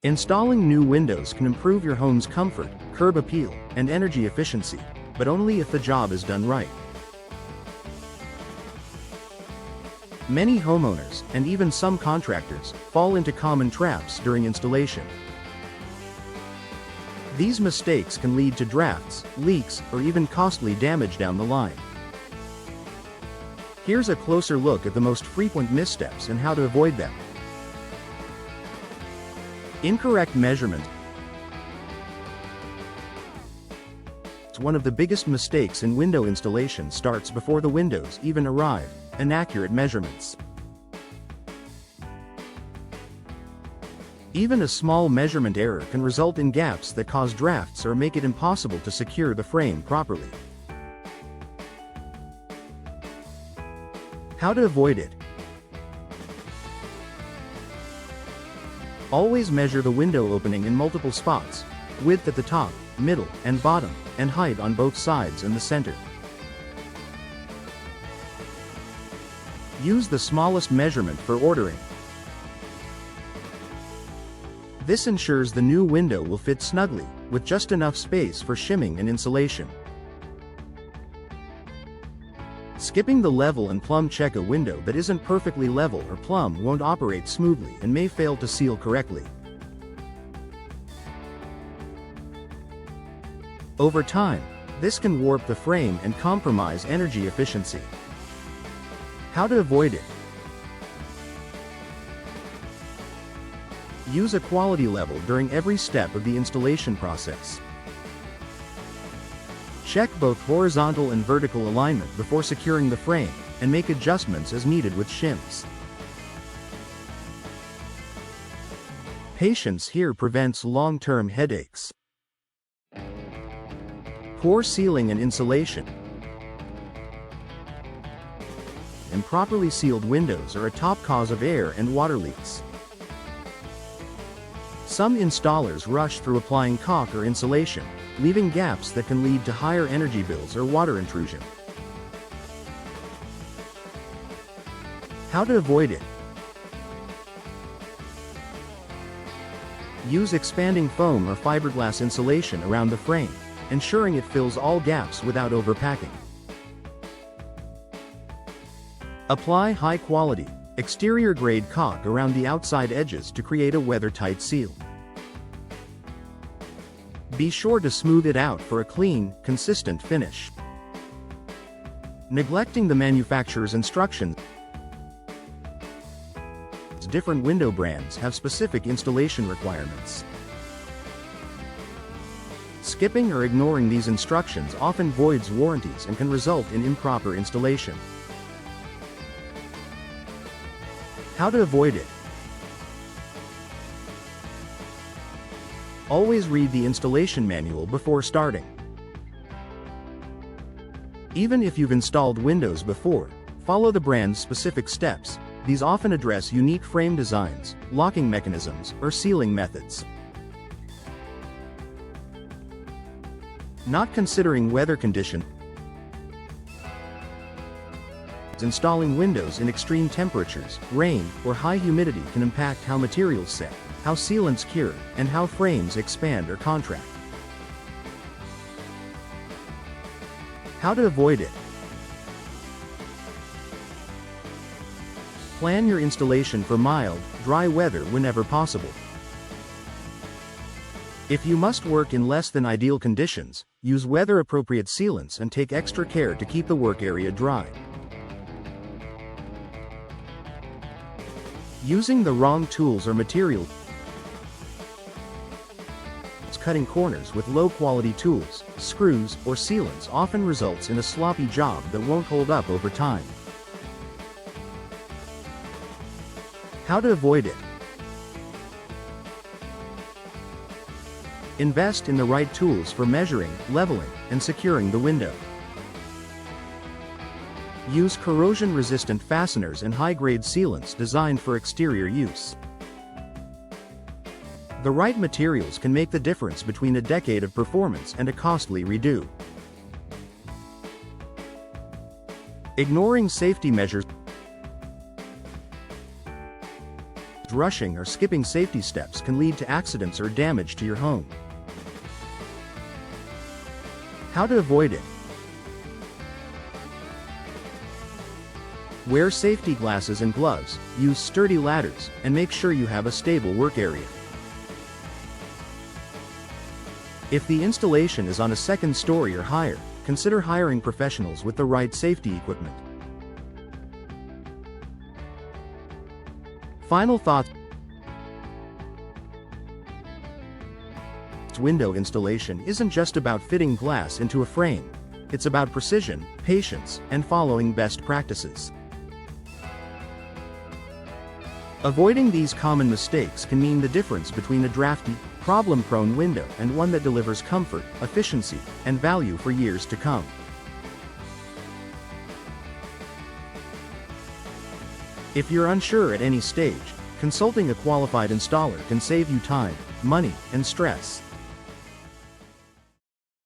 Installing new windows can improve your home's comfort, curb appeal, and energy efficiency, but only if the job is done right. Many homeowners, and even some contractors, fall into common traps during installation. These mistakes can lead to drafts, leaks, or even costly damage down the line. Here's a closer look at the most frequent missteps and how to avoid them. Incorrect measurement. One of the biggest mistakes in window installation starts before the windows even arrive: inaccurate measurements. Even a small measurement error can result in gaps that cause drafts or make it impossible to secure the frame properly. How to avoid it? Always measure the window opening in multiple spots: width at the top, middle, and bottom, and height on both sides and the center. Use the smallest measurement for ordering. This ensures the new window will fit snugly, with just enough space for shimming and insulation. Skipping the level and plumb check: a window that isn't perfectly level or plumb won't operate smoothly and may fail to seal correctly. Over time, this can warp the frame and compromise energy efficiency. How to avoid it? Use a quality level during every step of the installation process. Check both horizontal and vertical alignment before securing the frame, and make adjustments as needed with shims. Patience here prevents long-term headaches. Poor sealing and insulation. Improperly sealed windows are a top cause of air and water leaks. Some installers rush through applying caulk or insulation, leaving gaps that can lead to higher energy bills or water intrusion. How to avoid it? Use expanding foam or fiberglass insulation around the frame, ensuring it fills all gaps without overpacking. Apply high-quality, exterior-grade caulk around the outside edges to create a weather-tight seal. Be sure to smooth it out for a clean, consistent finish. Neglecting the manufacturer's instructions. Different window brands have specific installation requirements. Skipping or ignoring these instructions often voids warranties and can result in improper installation. How to avoid it? Always read the installation manual before starting. Even if you've installed windows before, follow the brand's specific steps. These often address unique frame designs, locking mechanisms, or sealing methods. Not considering weather conditions. Installing windows in extreme temperatures, rain, or high humidity can impact how materials set, how sealants cure, and how frames expand or contract. How to avoid it? Plan your installation for mild, dry weather whenever possible. If you must work in less than ideal conditions, use weather-appropriate sealants and take extra care to keep the work area dry. Using the wrong tools or materials. Cutting corners with low-quality tools, screws, or sealants often results in a sloppy job that won't hold up over time. How to avoid it? Invest in the right tools for measuring, leveling, and securing the window. Use corrosion-resistant fasteners and high-grade sealants designed for exterior use. The right materials can make the difference between a decade of performance and a costly redo. Ignoring safety measures. rushing or skipping safety steps can lead to accidents or damage to your home. How to avoid it. Wear safety glasses and gloves, use sturdy ladders, and make sure you have a stable work area. If the installation is on a second story or higher, consider hiring professionals with the right safety equipment. Final thoughts. Window installation isn't just about fitting glass into a frame. It's about precision, patience, and following best practices. Avoiding these common mistakes can mean the difference between a drafty, problem-prone window and one that delivers comfort, efficiency, and value for years to come. If you're unsure at any stage, consulting a qualified installer can save you time, money, and stress.